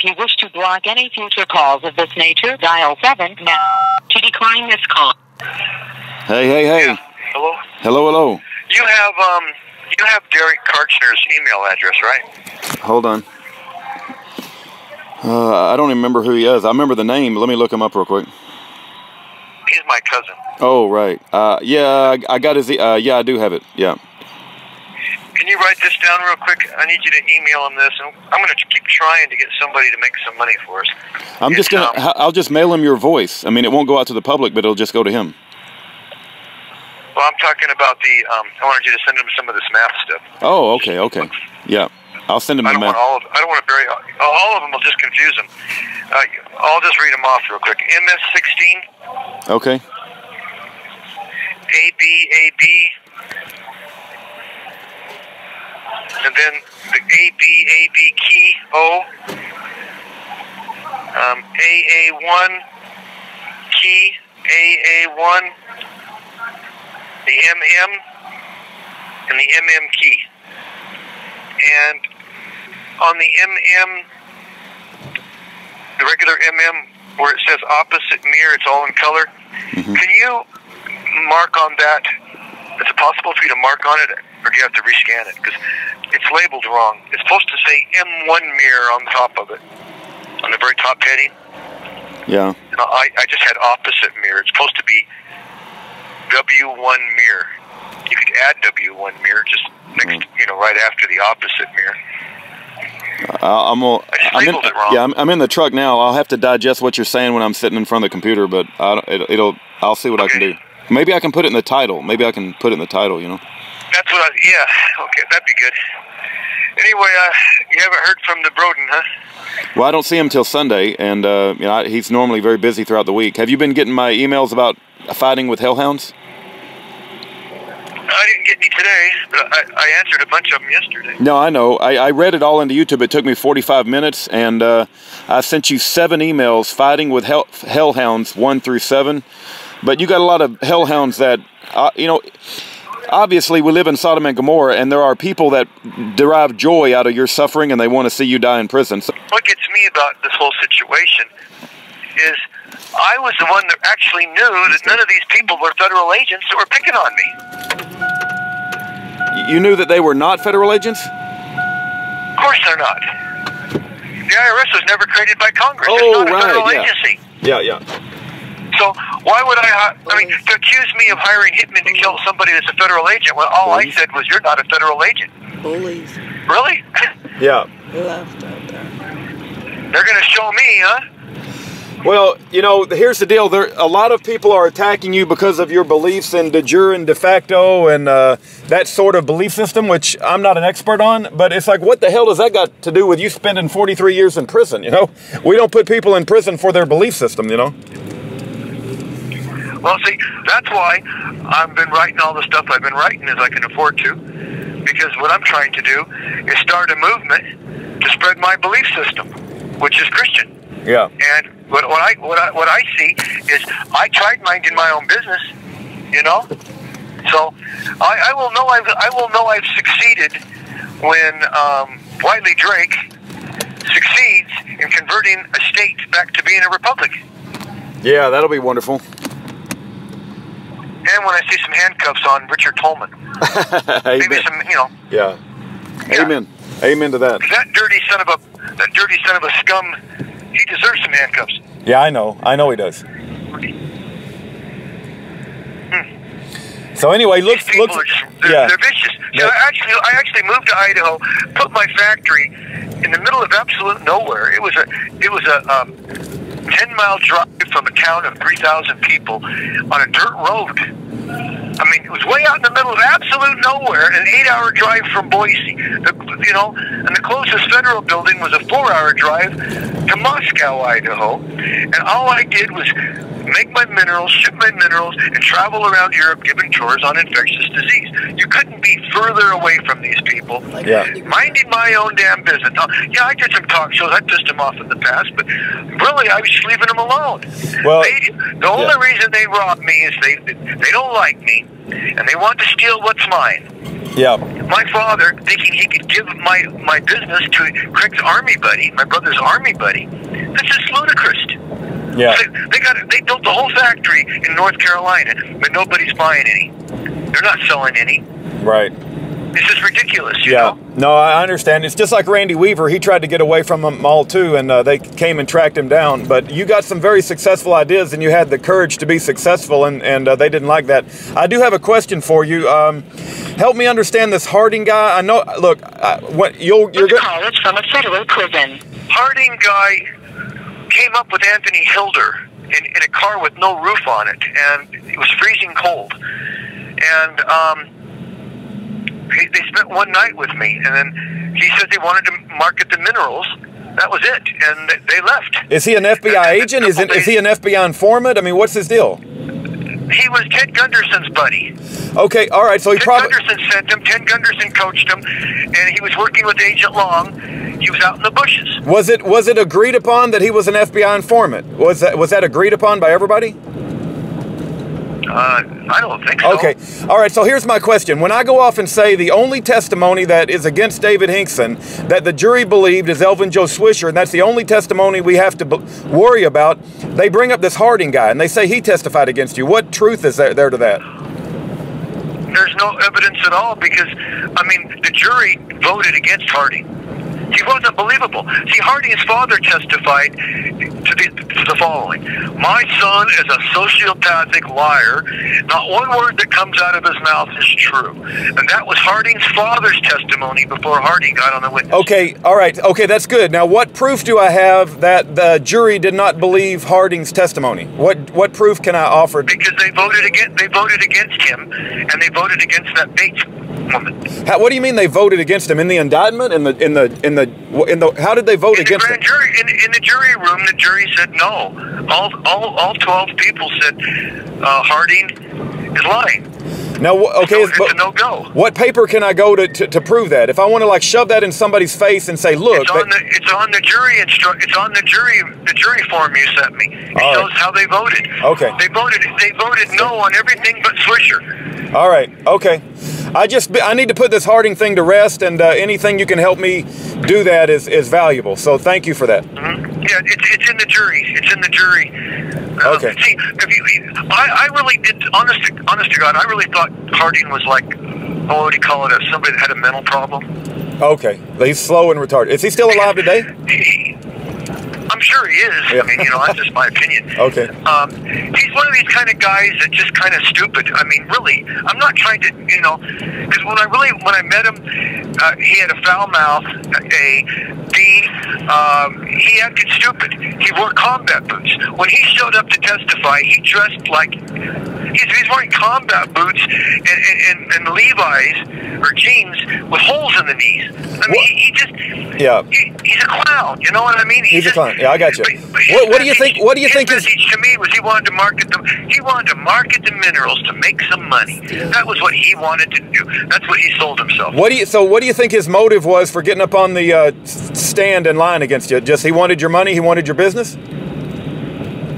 If you wish to block any future calls of this nature, dial 7 now. To decline this call. Hey. Yeah. Hello? Hello. You have Derek Karchner's email address, right? Hold on. I don't even remember who he is. I remember the name. Let me look him up real quick. He's my cousin. Oh, right. Yeah, I got his... yeah, I do have it. Yeah. Can you write this down real quick? I need you to email him this, and I'm going to keep trying to get somebody to make some money for us. I'll just mail him your voice. I mean, it won't go out to the public, but it'll just go to him. Well, I'm talking about I wanted you to send him some of this math stuff. Oh, okay. Yeah. I'll send him the math. I don't want to bury... All of them will just confuse him. I'll just read them off real quick. MS-16. Okay. AB. And then the AB key, O. AA1 key, AA1. The MM. And the MM key. And on the MM, the regular MM, where it says opposite mirror, it's all in color. Mm-hmm. Can you mark on that? Is it possible for you to mark on it, or do you have to rescan it? Because it's labeled wrong. It's supposed to say M1 mirror on the top of it, on the very top heading. Yeah. And I just had opposite mirror. It's supposed to be W1 mirror. You could add W1 mirror just next, right after the opposite mirror. I'm in the truck now. I'll have to digest what you're saying when I'm sitting in front of the computer, but I'll see what I can do. Maybe I can put it in the title. That's what okay, that'd be good. Anyway, you haven't heard from the Broden, huh? Well, I don't see him till Sunday, and he's normally very busy throughout the week. Have you been getting my emails about fighting with hellhounds? I didn't get any today, but I answered a bunch of them yesterday. No, I know. I read it all into YouTube. It took me 45 minutes, and I sent you 7 emails fighting with hellhounds 1 through 7. But you got a lot of hellhounds that, obviously we live in Sodom and Gomorrah, and there are people that derive joy out of your suffering, and they want to see you die in prison. So what gets me about this whole situation is I was the one that actually knew that none of these people were federal agents that were picking on me. You knew that they were not federal agents? Of course they're not. The IRS was never created by Congress. Oh, it's not a federal agency. Yeah. So why would to accuse me of hiring hitmen to kill somebody that's a federal agent? Well, all I said was, you're not a federal agent. Bullies. Really? Yeah. Left out there. They're going to show me, huh? Well, here's the deal. A lot of people are attacking you because of your beliefs in de jure and de facto and that sort of belief system, which I'm not an expert on. But it's like, what the hell does that got to do with you spending 43 years in prison, We don't put people in prison for their belief system, Well, see, that's why I've been writing all the stuff I've been writing as I can afford to, because what I'm trying to do is start a movement to spread my belief system, which is Christian. Yeah. And what I see is I tried minding my own business, So I will know I've succeeded when Wiley Drake succeeds in converting a state back to being a republic. Yeah, that'll be wonderful. And when I see some handcuffs on Richard Tolman. Maybe some, Yeah. Amen. Amen to that. That dirty son of a scum, he deserves some handcuffs. Yeah, I know he does. So anyway, they're vicious. So I actually moved to Idaho, put my factory in the middle of absolute nowhere. It was a 10-mile drive from a town of 3,000 people on a dirt road. I mean, it was way out in the middle of absolute nowhere, an 8-hour drive from Boise. And the closest federal building was a 4-hour drive to Moscow, Idaho. And all I did was make my minerals, ship my minerals, and travel around Europe giving tours on infectious disease. You couldn't be further away from these people. Yeah. Minding my own damn business. Yeah, I did some talk shows. I pissed them off in the past, but really, I was just leaving them alone. Well, the only reason they robbed me is they don't like me, and they want to steal what's mine. Yeah. My father, thinking he could give my business to Craig's army buddy, my brother's army buddy. This is ludicrous. Yeah. They built the whole factory in North Carolina, but nobody's buying any. They're not selling any. Right. This is ridiculous, you know? No, I understand. It's just like Randy Weaver. He tried to get away from them all too, and they came and tracked him down. But you got some very successful ideas, and you had the courage to be successful, and they didn't like that. I do have a question for you. Help me understand this Harding guy. I know. Look, you're This call is from a federal prison. Harding guy came up with Anthony Hilder in a car with no roof on it, and it was freezing cold. And they spent one night with me, and then he said they wanted to market the minerals. That was it, and they left. Is he an FBI agent? Is he an FBI informant? I mean, what's his deal? He was Ted Gunderson's buddy. Okay, all right. So he probably Gunderson sent him. Ted Gunderson coached him, and he was working with Agent Long. He was out in the bushes. Was it agreed upon that he was an FBI informant? Was that agreed upon by everybody? I don't think so. Okay. All right. So here's my question. When I go off and say the only testimony that is against David Hinkson that the jury believed is Elvin Joe Swisher, and that's the only testimony we have to worry about, they bring up this Harding guy, and they say he testified against you. What truth is there to that? There's no evidence at all because, I mean, the jury voted against Harding. He wasn't believable. See, Harding's father testified to the following. My son is a sociopathic liar. Not one word that comes out of his mouth is true. And that was Harding's father's testimony before Harding got on the witness. Okay, all right. Okay, that's good. Now, what proof do I have that the jury did not believe Harding's testimony? What proof can I offer? Because they voted against him, and they voted against that Bates woman. What do you mean they voted against him in the indictment? How did they vote against him? In the jury room, the jury said no. All 12 people said Harding is lying. Now, okay, so it's a no-go. What paper can I go to prove that? If I want to like shove that in somebody's face and say, look, it's on the jury the jury form you sent me. It shows how they voted. Okay. They voted no on everything but Swisher. All right. Okay. I need to put this Harding thing to rest, and anything you can help me do that is valuable. So thank you for that. Mm-hmm. Yeah, it's in the jury. It's in the jury. Okay. See, I really did, honest to God, I really thought Harding was like, what do you call it, somebody that had a mental problem. Okay. He's slow and retarded. Is he still alive today? I'm sure he is. Yeah. I mean, that's just my opinion. Okay. He's one of these kind of guys that just kind of stupid. I mean, really, I'm not trying to, because when I met him, he had a foul mouth, he acted stupid. He wore combat boots. When he showed up to testify, he dressed like, he's wearing combat boots and Levi's or jeans with holes in the knees. I mean, he's a clown. You know what I mean? He's a clown. Yeah, I got you. What do you think? What do you think? His message to me was he wanted to market the minerals to make some money. That was what he wanted to do. That's what he sold himself. What do you think his motive was for getting up on the stand in line against you? Just he wanted your money. He wanted your business.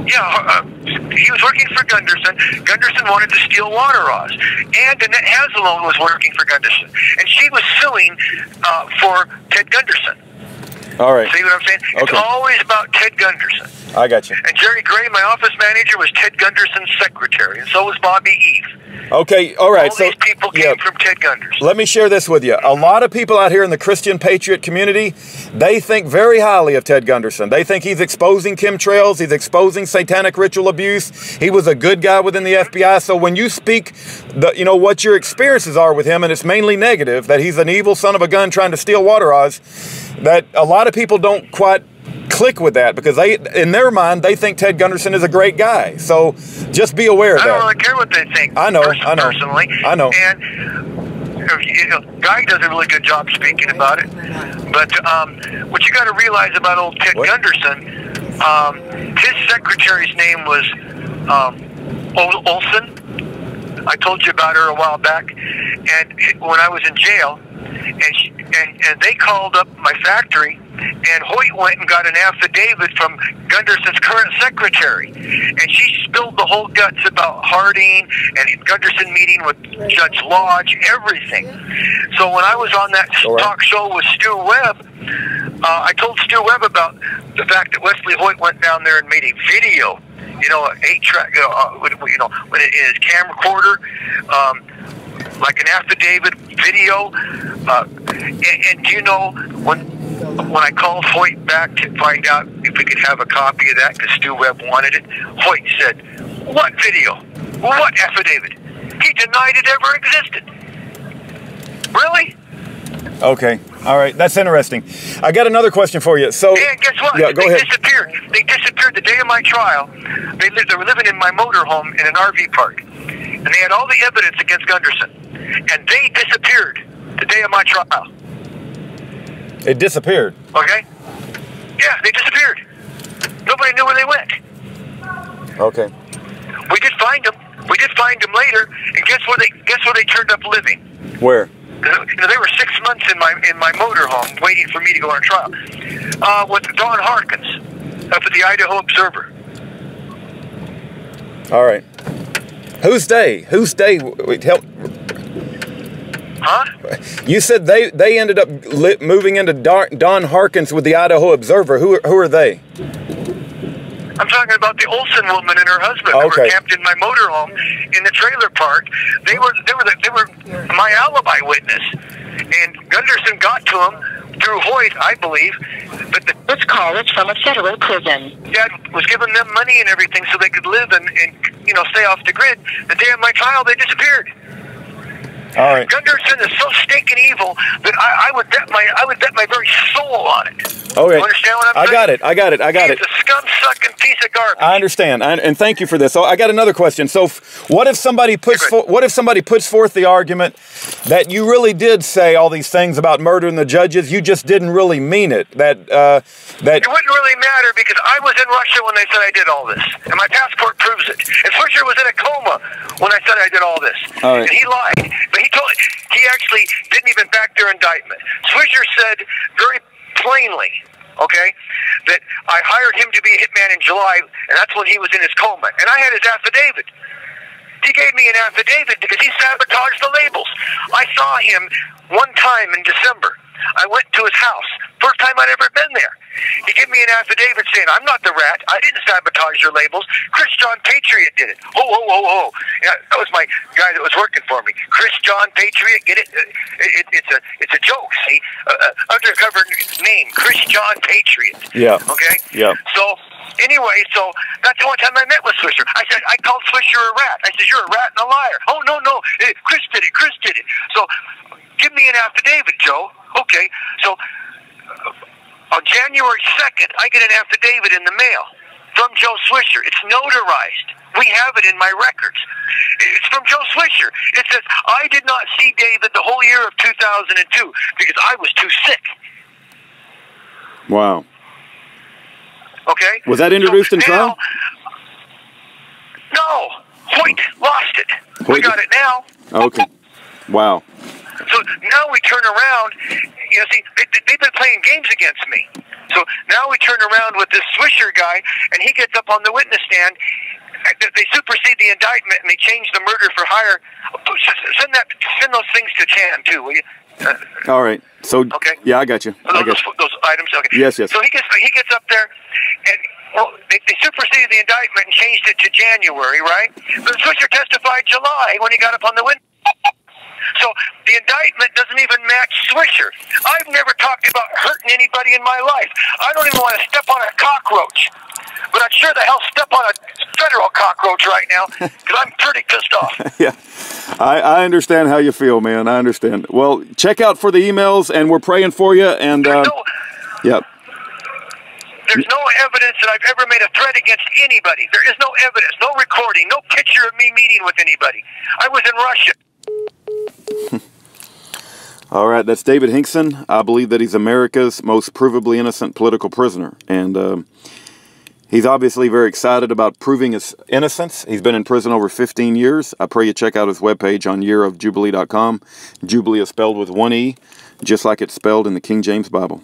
Yeah, he was working for Gunderson. Gunderson wanted to steal water rods. And Annette Hazelone was working for Gunderson. And she was suing for Ted Gunderson. All right. See what I'm saying? Okay. It's always about Ted Gunderson. I got you. And Jerry Gray, my office manager, was Ted Gunderson's secretary. And so was Bobby Eve. Okay, all right. All these people came from Ted Gunderson. Let me share this with you. A lot of people out here in the Christian Patriot community, they think very highly of Ted Gunderson. They think he's exposing chemtrails. He's exposing satanic ritual abuse. He was a good guy within the FBI. So when you speak, what your experiences are with him, and it's mainly negative, that he's an evil son of a gun trying to steal water rods, that a lot of people don't quite click with that because in their mind, they think Ted Gunderson is a great guy. So just be aware of that. I don't really care what they think. I know. Personally. I know. And Guy does a really good job speaking about it. But what you got to realize about old Ted Gunderson, his secretary's name was Olson. I told you about her a while back. And when I was in jail, and they called up my factory And Hoyt went and got an affidavit from Gunderson's current secretary. And she spilled the whole guts about Harding and Gunderson meeting with Judge Lodge, everything. So when I was on that talk show with Stu Webb, I told Stu Webb about the fact that Wesley Hoyt went down there and made a video, you know, an 8-track, you know, in his camcorder, like an affidavit video. And do you know, when I called Hoyt back to find out if we could have a copy of that, because Stu Webb wanted it, Hoyt said, "What video? What affidavit?" He denied it ever existed. Really? Okay. All right. That's interesting. I got another question for you. So, and guess what? Yeah, go ahead. Disappeared. They disappeared the day of my trial. They were living in my motorhome in an RV park. And they had all the evidence against Gunderson. And they disappeared the day of my trial. It disappeared. Okay? Yeah, they disappeared. Nobody knew where they went. Okay. We did find them. We did find them later. And guess where they turned up living? Where? You know, they were 6 months in my motorhome waiting for me to go on trial. With Don Harkins up at the Idaho Observer. All right. Who's they? Who's they? Wait, help. Huh? You said they ended up moving into Don Harkins with the Idaho Observer. Who are they? I'm talking about the Olson woman and her husband who were camped in my motorhome in the trailer park. They were my alibi witness, and Gunderson got to them through Hoyt, I believe. But This call is from a federal prison. Dad was giving them money and everything so they could live and you know, stay off the grid. The day of my trial, they disappeared. All right. Gunderson is so stinking evil that I would bet my very soul on it. Okay. You understand what I'm saying? I got it. It's a scum-sucking piece of garbage. I understand, and thank you for this. So I got another question. So what if somebody puts forth the argument that you really did say all these things about murdering the judges, you just didn't really mean it? That it wouldn't really matter because I was in Russia when they said I did all this, and my passport proves it. And Swisher was in a coma when I said I did all this, all right. And he lied. But he actually didn't even back their indictment. Swisher said very plainly, okay, that I hired him to be a hitman in July, and that's when he was in his coma. And I had his affidavit. He gave me an affidavit because he sabotaged the labels. I saw him one time in December. I went to his house. First time I'd ever been there. He gave me an affidavit saying, "I'm not the rat. I didn't sabotage your labels. Chris John Patriot did it." Oh. Yeah, that was my guy that was working for me. Chris John Patriot, get it? It's a joke, see? Undercover name, Chris John Patriot. Yeah. Okay? Yeah. So, anyway, that's the only time I met with Swisher. I said, I called Swisher a rat. I said, "You're a rat and a liar." "Oh, no. Chris did it. So, give me an affidavit, Joe. Okay, so on January 2nd, I get an affidavit in the mail from Joe Swisher. It's notarized. We have it in my records. It's from Joe Swisher. It says, "I did not see David the whole year of 2002 because I was too sick." Wow. Okay? Was that introduced in trial? No. Hoyt lost it. We got it now. Okay. Wow. So now we turn around, you know, see, they've been playing games against me. So now we turn around with this Swisher guy, and he gets up on the witness stand. They supersede the indictment, and they change the murder for hire. Send those things to Chan, too, will you? All right. So, okay. Yeah, I got you. Those items, okay. Yes. So he gets up there, and they superseded the indictment and changed it to January, right? But Swisher testified July when he got up on the witness. So the indictment doesn't even match Swisher. I've never talked about hurting anybody in my life. I don't even want to step on a cockroach. But I'd sure the hell step on a federal cockroach right now because I'm pretty pissed off. Yeah, I understand how you feel, man. I understand. Well, check out for the emails, and we're praying for you. And yep. There's no evidence that I've ever made a threat against anybody. There is no evidence, no recording, no picture of me meeting with anybody. I was in Russia. All right, that's David Hinkson. I believe that he's America's most provably innocent political prisoner. And he's obviously very excited about proving his innocence. He's been in prison over 15 years. I pray you check out his webpage on yearofjubilee.com. Jubilee is spelled with one E, just like it's spelled in the King James Bible.